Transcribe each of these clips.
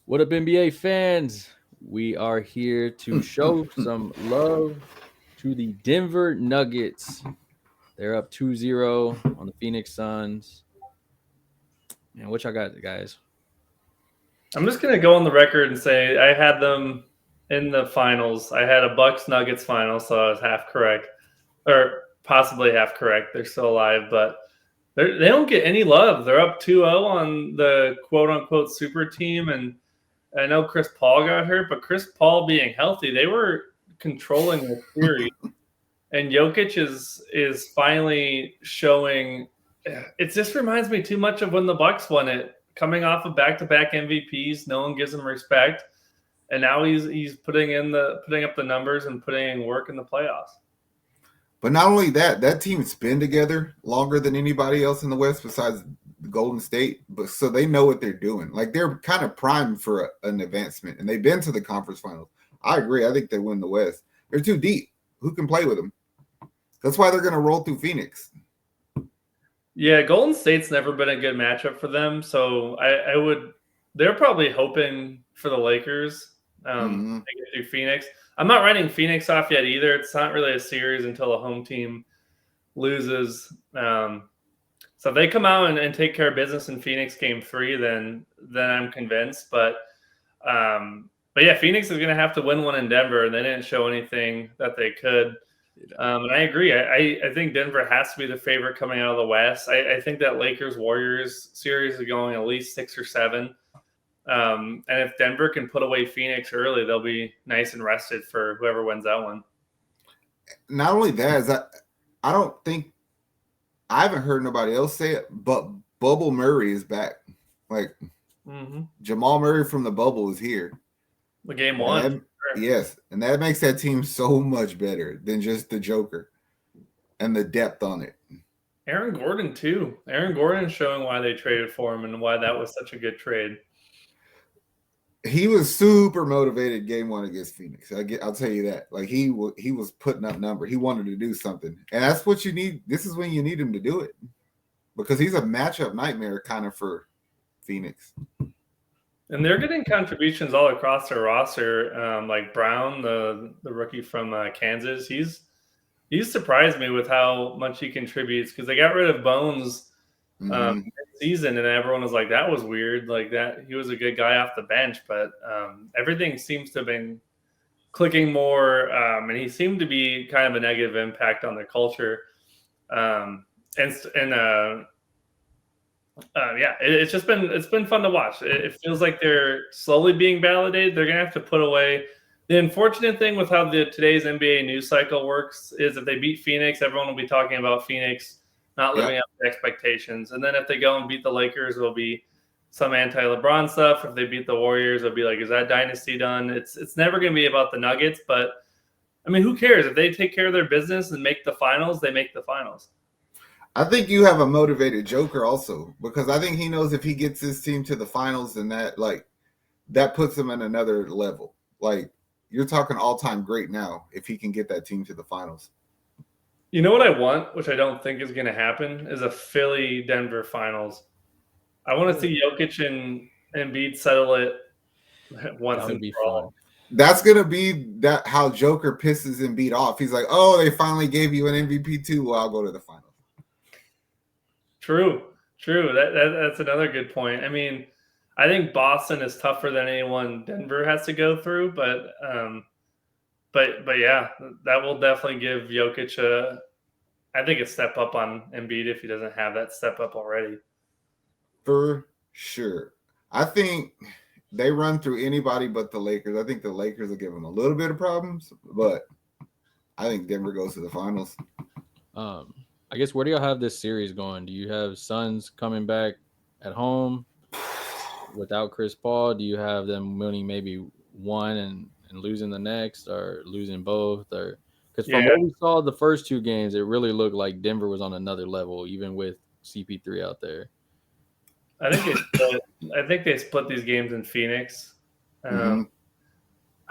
What up, NBA fans? We are here to show some love to the Denver Nuggets. They're up 2-0 on the Phoenix Suns. Man, what y'all got, guys? I'm just gonna go on the record and say I had them in the finals. I had a Bucks Nuggets final, so I was half correct, or possibly half correct. They're still alive, but they don't get any love. They're up 2-0 on the quote unquote super team, and I know Chris Paul got hurt, but Chris Paul being healthy, they were controlling the series. And Jokic is finally showing. It just reminds me too much of when the Bucks won it, coming off of back-to-back MVPs. No one gives him respect, and now he's putting up the numbers and putting in work in the playoffs. But not only that team's been together longer than anybody else in the West besides Golden State. But so they know what they're doing. Like they're kind of primed for an advancement, and they've been to the conference finals. I agree. I think they win the West. They're too deep. Who can play with them? That's why they're going to roll through Phoenix. Yeah, Golden State's never been a good matchup for them. So I would. They're probably hoping for the Lakers to get through Phoenix. I'm not writing Phoenix off yet either. It's not really a series until the home team loses. So if they come out and take care of business in Phoenix game 3, then I'm convinced. But yeah, Phoenix is going to have to win one in Denver, and they didn't show anything that they could. And I agree. I think Denver has to be the favorite coming out of the West. I think that Lakers-Warriors series is going at least 6 or 7. And if Denver can put away Phoenix early, they'll be nice and rested for whoever wins that one. Not only that, I don't think I haven't heard nobody else say it, but Bubble Murray is back. Like Jamal Murray from the bubble is here. The game one. Yes, and that makes that team so much better than just the Joker and the depth on it. Aaron Gordon, too. Aaron Gordon showing why they traded for him and why that was such a good trade. He was super motivated game 1 against Phoenix. I'll tell you that. Like he was putting up number. He wanted to do something, and that's what you need. This is when you need him to do it because he's a matchup nightmare kind of for Phoenix. And they're getting contributions all across their roster. Like Brown, the rookie from Kansas, he's surprised me with how much he contributes because they got rid of Bones season, and everyone was like, that was weird. Like that, he was a good guy off the bench, but everything seems to have been clicking more, and he seemed to be kind of a negative impact on the culture. It's been fun to watch. It feels like they're slowly being validated. They're gonna have to put away. The unfortunate thing with how today's NBA news cycle works is if they beat Phoenix, everyone will be talking about Phoenix not living up to expectations. And then if they go and beat the Lakers, it'll be some anti-LeBron stuff. If they beat the Warriors, it'll be like, is that dynasty done? It's never gonna be about the Nuggets, but I mean, who cares? If they take care of their business and make the finals, they make the finals. I think you have a motivated Joker also because I think he knows if he gets his team to the finals, then that puts him in another level. Like you're talking all-time great now if he can get that team to the finals. You know what I want, which I don't think is going to happen, is a Philly-Denver finals. I want to see Jokic and Embiid settle it once and for all. That's going to be how Joker pisses Embiid off. He's like, oh, they finally gave you an MVP too. Well, I'll go to the finals. True. That's another good point. I mean, I think Boston is tougher than anyone Denver has to go through, but yeah, that will definitely give Jokic a step up on Embiid if he doesn't have that step up already. For sure. I think they run through anybody but the Lakers. I think the Lakers will give them a little bit of problems, but I think Denver goes to the finals. I guess where do y'all have this series going? Do you have Suns coming back at home without Chris Paul? Do you have them winning maybe one and losing the next, or losing both? Or because from what we saw the first 2 games, it really looked like Denver was on another level, even with CP3 out there. I think they split these games in Phoenix. I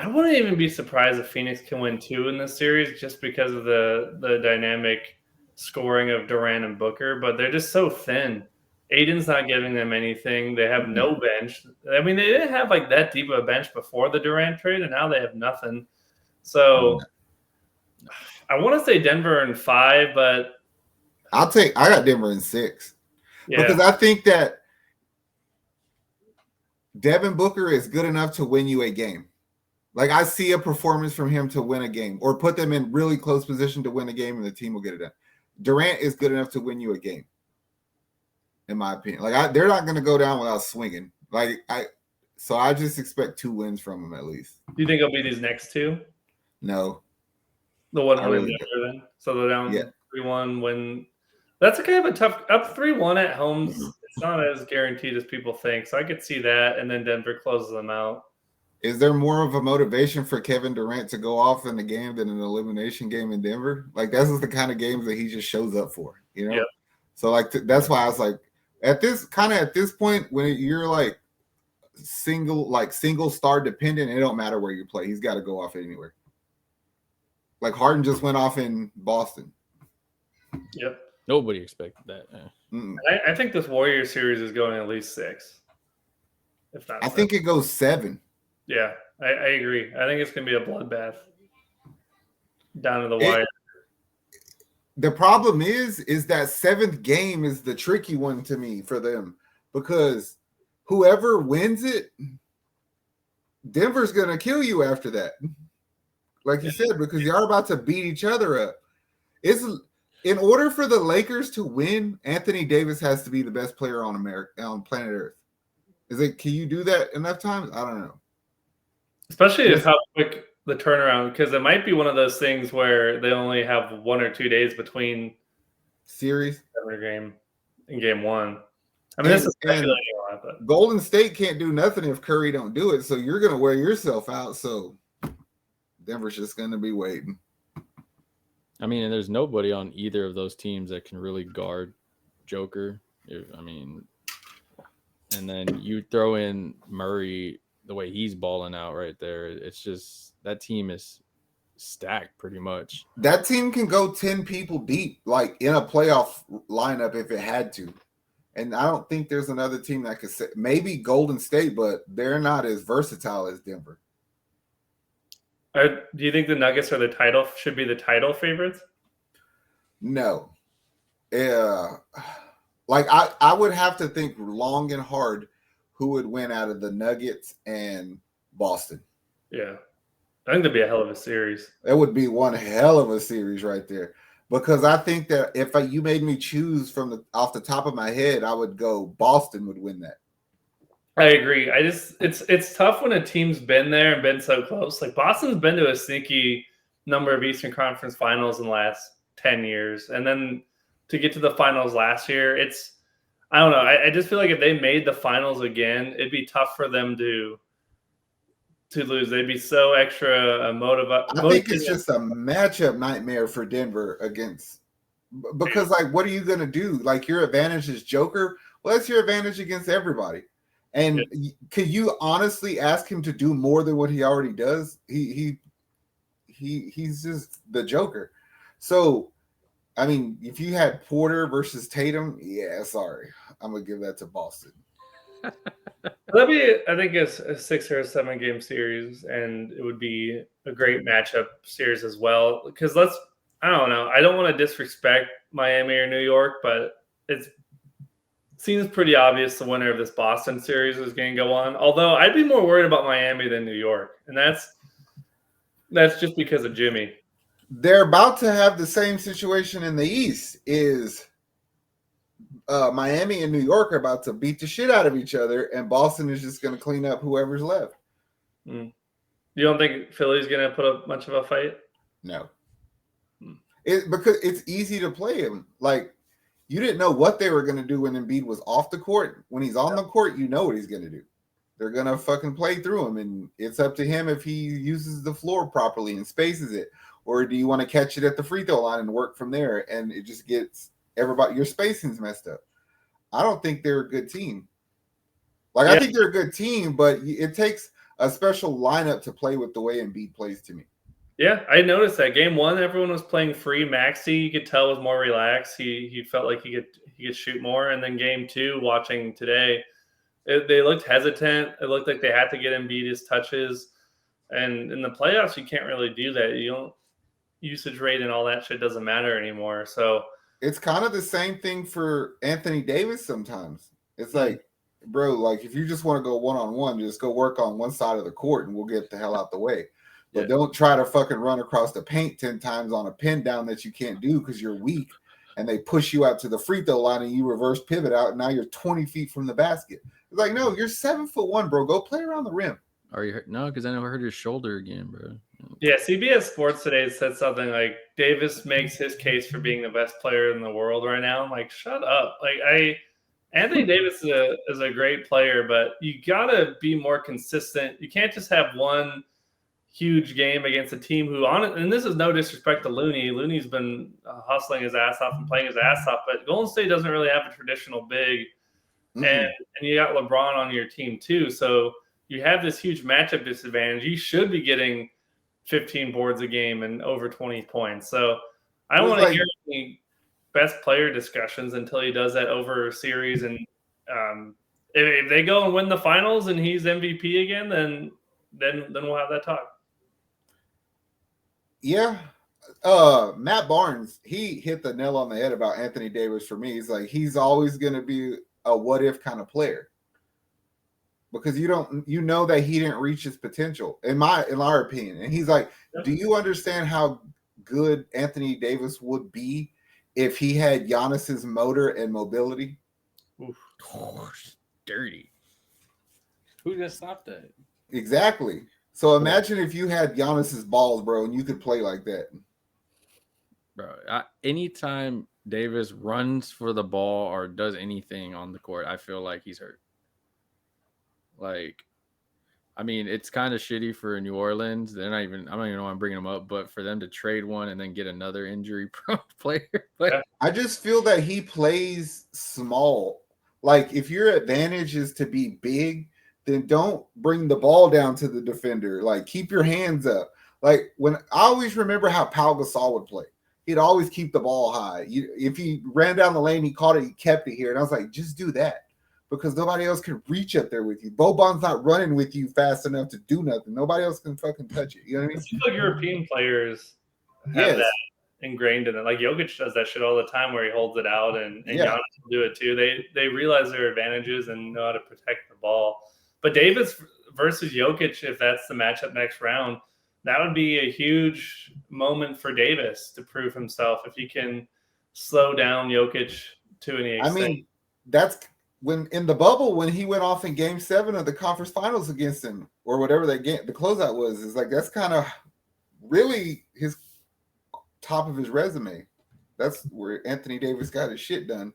wouldn't even be surprised if Phoenix can win 2 in this series just because of the dynamic scoring of Durant and Booker, but they're just so thin. Aiden's not giving them anything. They have no bench. I mean, they didn't have like that deep of a bench before the Durant trade, and now they have nothing. So I want to say Denver in 5, but I got Denver in 6 because I think that Devin Booker is good enough to win you a game. Like I see a performance from him to win a game or put them in really close position to win a game and the team will get it done. Durant is good enough to win you a game, in my opinion. Like they're not going to go down without swinging. So I just expect 2 wins from him at least. Do you think it'll be these next 2? No. The one win really Denver then. So they're down 3-1 win. That's a kind of a tough up 3-1 at home. It's not as guaranteed as people think. So I could see that, and then Denver closes them out. Is there more of a motivation for Kevin Durant to go off in the game than an elimination game in Denver? Like that's the kind of games that he just shows up for, you know? Yep. So like that's why I was like at this point when you're like single star dependent, it don't matter where you play. He's got to go off anywhere. Like Harden just went off in Boston. Yep. Nobody expected that. I think this Warriors series is going at least 6. If not, I think it goes 7. Yeah, I agree. I think it's going to be a bloodbath down to the wire. The problem is that 7th game is the tricky one to me for them because whoever wins it, Denver's going to kill you after that. Like you said, because you're about to beat each other up. In order for the Lakers to win, Anthony Davis has to be the best player on planet Earth. Can you do that enough times? I don't know. Especially with how quick the turnaround, because it might be one of those things where they only have 1 or 2 days between series game in game 1. I mean, this is speculating a lot, but Golden State can't do nothing if Curry don't do it, so you're going to wear yourself out. So Denver's just going to be waiting. I mean, and there's nobody on either of those teams that can really guard Joker. I mean, and then you throw in Murray. The way he's balling out right there, it's just that team is stacked pretty much. That team can go 10 people deep, like in a playoff lineup if it had to. And I don't think there's another team that could say maybe Golden State, but they're not as versatile as Denver. Do you think the Nuggets should be the title favorites? No. Like I would have to think long and hard who would win out of the Nuggets and Boston. Yeah. I think that'd be a hell of a series. That would be one hell of a series right there. Because I think that if you made me choose off the top of my head, I would go Boston would win that. I agree. It's tough when a team's been there and been so close. Like Boston's been to a sneaky number of Eastern Conference finals in the last 10 years. And then to get to the finals last year, I don't know. I just feel like if they made the finals again, it'd be tough for them to lose. They'd be so extra motivated. I think it's just a matchup nightmare for Denver because like, what are you going to do? Like your advantage is Joker. Well, that's your advantage against everybody. And could you honestly ask him to do more than what he already does? He's just the Joker. So, I mean, if you had Porter versus Tatum, sorry. I'm going to give that to Boston. That'd be, I think, a 6 or 7 game series, and it would be a great matchup series as well. Because I don't know. I don't want to disrespect Miami or New York, but it seems pretty obvious the winner of this Boston series is going to go on. Although I'd be more worried about Miami than New York, and that's just because of Jimmy. They're about to have the same situation in the East. Is Miami and New York are about to beat the shit out of each other, and Boston is just going to clean up whoever's left. You don't think Philly's going to put up much of a fight? No. Because it's easy to play him. Like, you didn't know what they were going to do when Embiid was off the court. When he's on the court, you know what he's going to do. They're going to fucking play through him, and it's up to him if he uses the floor properly and spaces it. Or do you want to catch it at the free throw line and work from there? And it just gets everybody, your spacing's messed up. I don't think they're a good team. I think they're a good team, but it takes a special lineup to play with the way Embiid plays to me. Yeah, I noticed that game one, everyone was playing free. Maxey, you could tell, was more relaxed. He felt like he could shoot more. And then game two, watching today, they looked hesitant. It looked like they had to get Embiid his touches. And in the playoffs, you can't really do that. You don't usage rate and all that shit doesn't matter anymore. So it's kind of the same thing for Anthony Davis sometimes. It's like, bro, like if you just want to go one-on-one, just go work on one side of the court and we'll get the hell out the way. But don't try to fucking run across the paint 10 times on a pin down that you can't do because you're weak and they push you out to the free throw line and you reverse pivot out and now you're 20 feet from the basket. It's like, no, you're 7'1", bro. Go play around the rim. Are you hurt? No, because I know I hurt his shoulder again, bro. Yeah, CBS Sports today said something like Davis makes his case for being the best player in the world right now. I'm like, shut up. Like Anthony Davis is a great player, but you gotta be more consistent. You can't just have one huge game against a team who and this is no disrespect to Looney. Looney's been hustling his ass off and playing his ass off, but Golden State doesn't really have a traditional big, and you got LeBron on your team too. So you have this huge matchup disadvantage. You should be getting 15 boards a game and over 20 points. So I don't want to hear any best player discussions until he does that over a series. And if they go and win the finals and he's MVP again, then we'll have that talk. Yeah. Matt Barnes, he hit the nail on the head about Anthony Davis for me. He's like, he's always going to be a what if kind of player. Because you know that he didn't reach his potential, in our opinion. And he's like, do you understand how good Anthony Davis would be if he had Giannis's motor and mobility? Oof. Oh, dirty. Who's gonna stop that? Exactly. So imagine if you had Giannis's balls, bro, and you could play like that. Bro, anytime Davis runs for the ball or does anything on the court, I feel like he's hurt. Like, I mean, it's kind of shitty for New Orleans. I don't even know why I'm bringing them up, but for them to trade one and then get another injury-prone player. But I just feel that he plays small. Like, if your advantage is to be big, then don't bring the ball down to the defender. Like, keep your hands up. Like, I always remember how Pau Gasol would play. He'd always keep the ball high. If he ran down the lane, he caught it, he kept it here. And I was like, just do that. Because nobody else can reach up there with you. Boban's not running with you fast enough to do nothing. Nobody else can fucking touch it. You know what I mean? It seems like European players have that ingrained in it. Like Jokic does that shit all the time where he holds it out, and Giannis will do it too. They realize their advantages and know how to protect the ball. But Davis versus Jokic, if that's the matchup next round, that would be a huge moment for Davis to prove himself if he can slow down Jokic to any extent. I mean, that's – when in the bubble, when he went off in game 7 of the conference finals against him or whatever that game, the closeout was, is like, that's kind of really his top of his resume. That's where Anthony Davis got his shit done.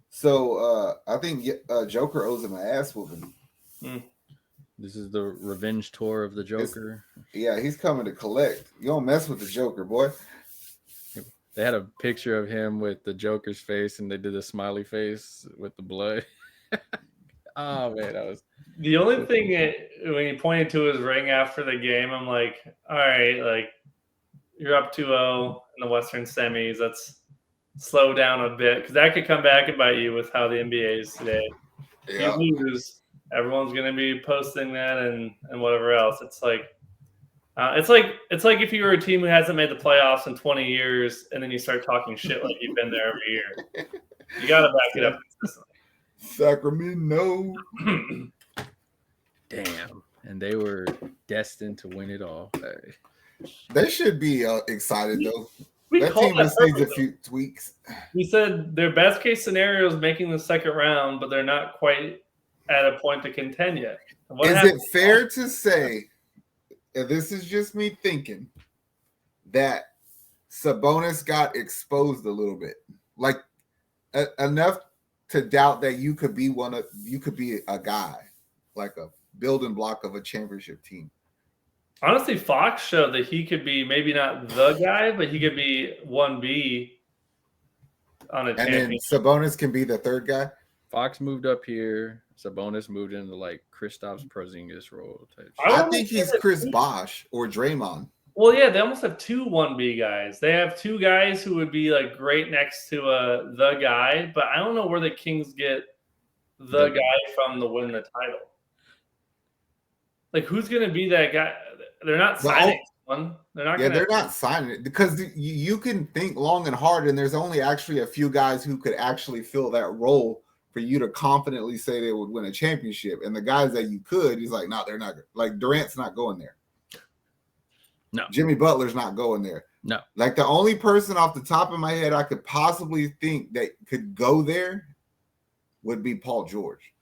So I think Joker owes him an ass whooping. This is the revenge tour of the Joker. He's coming to collect. You don't mess with the Joker, boy. They had a picture of him with the Joker's face, and they did a smiley face with the blood. Oh, man, that was... The only thing when he pointed to his ring after the game, I'm like, all right, like, you're up 2-0 in the Western semis. Let's slow down a bit, because that could come back and bite you with how the NBA is today. Yeah. If you lose, everyone's going to be posting that and whatever else. It's like if you were a team who hasn't made the playoffs in 20 years and then you start talking shit like you've been there every year. You got to back it up consistently. Sacramento. Damn. And they were destined to win it all. They should be excited, though. That team just needs a few tweaks. We said their best case scenario is making the second round, but they're not quite at a point to contend yet. Is it fair to say, and this is just me thinking, that Sabonis got exposed a little bit, like enough to doubt that you could be a guy, like a building block of a championship team? Honestly, Fox showed that he could be maybe not the guy, but he could be 1B on a championship. And then Sabonis can be the third guy. Fox moved up here. Sabonis moved into like Kristaps Porzingis role type. I think he's Chris Bosh or Draymond. Well, yeah, they almost have 2 1B guys. They have 2 guys who would be like great next to the guy, but I don't know where the Kings get the guy from to win the title. Like, who's going to be that guy? They're not signing one. They're not. Yeah, they're not signing it because you can think long and hard, and there's only actually a few guys who could actually fill that role for you to confidently say they would win a championship. And the guys that you could, he's like, no, they're not. Like Durant's not going there. No. Jimmy Butler's not going there. No. Like the only person off the top of my head I could possibly think that could go there would be Paul George.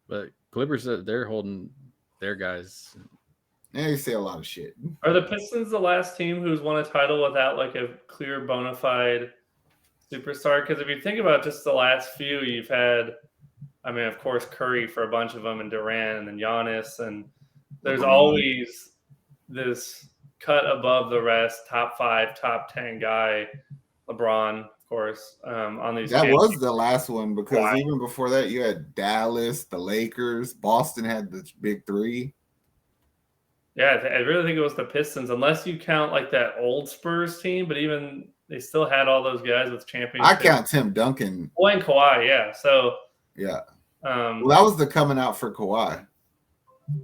But Clippers, they're holding their guys. And they say a lot of shit. Are the Pistons the last team who's won a title without like a clear bona fide superstar? Because if you think about just the last few, you've had, I mean, of course, Curry for a bunch of them, and Durant, and Giannis, and there's always this cut above the rest, top 5, top 10 guy, LeBron, of course, on these. That was the last one because even before that, you had Dallas, the Lakers, Boston had the big 3. Yeah, I really think it was the Pistons, unless you count like that old Spurs team. But even they still had all those guys with championships. I count Tim Duncan. Oh, and Kawhi, yeah. So yeah, well, that was the coming out for Kawhi.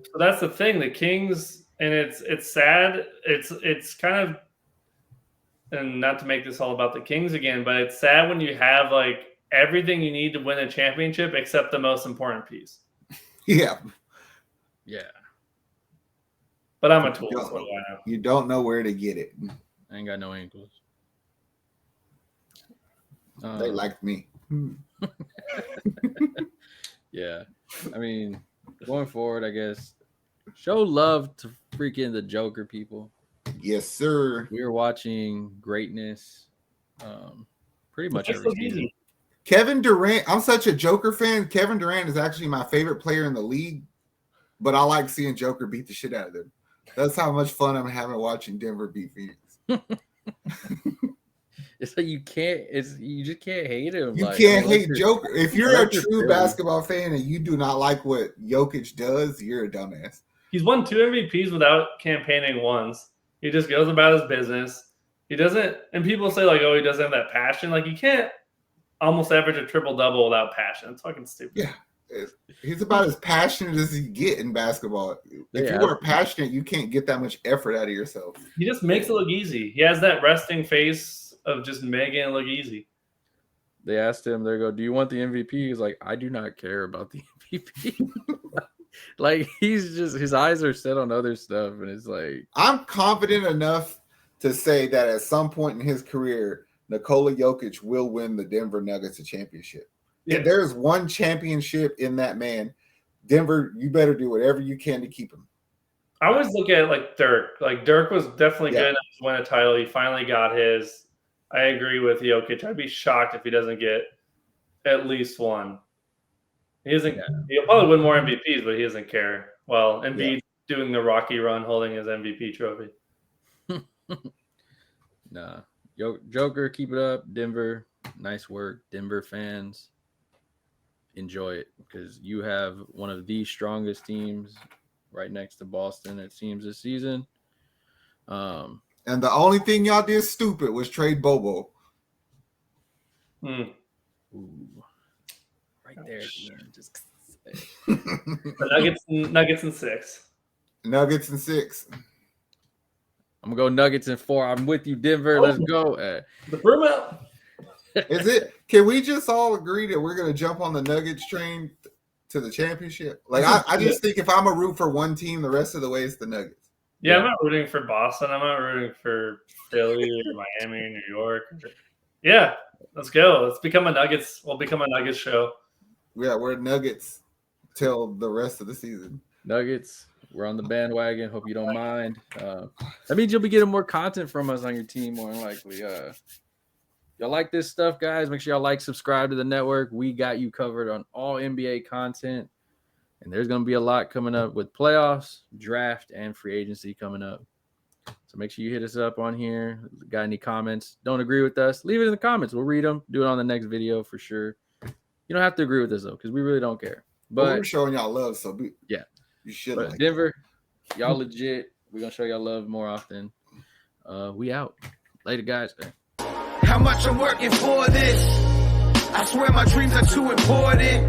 So that's the thing. The Kings, and it's sad. It's kind of, and not to make this all about the Kings again, but it's sad when you have like everything you need to win a championship except the most important piece. Yeah. Yeah. But I'm a tool. You don't know where to get it. I ain't got no ankles. They liked me. Yeah. I mean, going forward, I guess, show love to freaking the Joker people. Yes, sir. We were watching greatness pretty much every season. Kevin Durant, I'm such a Joker fan. Kevin Durant is actually my favorite player in the league, but I like seeing Joker beat the shit out of them. That's how much fun I'm having watching Denver beat Phoenix. It's like you just can't hate him. You can't hate Joker. If you're a true basketball fan and you do not like what Jokic does, you're a dumbass. He's won 2 MVPs without campaigning once. He just goes about his business. He doesn't, and people say like, oh, he doesn't have that passion. Like, you can't almost average a triple-double without passion. It's fucking stupid. Yeah. He's about as passionate as you get in basketball. If you are passionate, you can't get that much effort out of yourself. He just makes it look easy. He has that resting face of just making it look easy. They asked him, they go, do you want the MVP? He's like, I do not care about the MVP. Like, he's just, his eyes are set on other stuff. And it's like, I'm confident enough to say that at some point in his career, Nikola Jokic will win the Denver Nuggets a championship. Yeah. If there's one championship in that man, Denver, you better do whatever you can to keep him. I always look at it like Dirk. Like, Dirk was definitely good enough to win a title. He finally got his. I agree with Jokic. I'd be shocked if he doesn't get at least one. He doesn't. He'll probably win more MVPs, but he doesn't care. Well, Embiid doing the Rocky run, holding his MVP trophy. Nah, Joker, keep it up. Denver, nice work. Denver fans, enjoy it because you have one of the strongest teams right next to Boston, it seems, this season. And the only thing y'all did stupid was trade Bobo. Ooh. Right there. Just Nuggets in 6. Nuggets in 6. I'm gonna go Nuggets in 4. I'm with you, Denver. Let's go. The broom out. Is it? Can we just all agree that we're gonna jump on the Nuggets train to the championship? Like, I just think if I'm a root for one team, the rest of the way it's the Nuggets. Yeah, I'm not rooting for Boston. I'm not rooting for Philly or Miami or New York. Yeah, let's go. Let's become a Nuggets. We'll become a Nuggets show. Yeah, we're Nuggets till the rest of the season. Nuggets, we're on the bandwagon. Hope you don't mind. That means you'll be getting more content from us on your team, more than likely. Y'all like this stuff, guys? Make sure y'all like, subscribe to the network. We got you covered on all NBA content. And there's going to be a lot coming up with playoffs, draft, and free agency coming up. So make sure you hit us up on here. Got any comments? Don't agree with us? Leave it in the comments. We'll read them. Do it on the next video for sure. You don't have to agree with us, though, because we really don't care. But we're showing y'all love, so you should. Denver, y'all legit. We're gonna show y'all love more often. We out. Later, guys. How much I'm working for this? I swear my dreams are too important.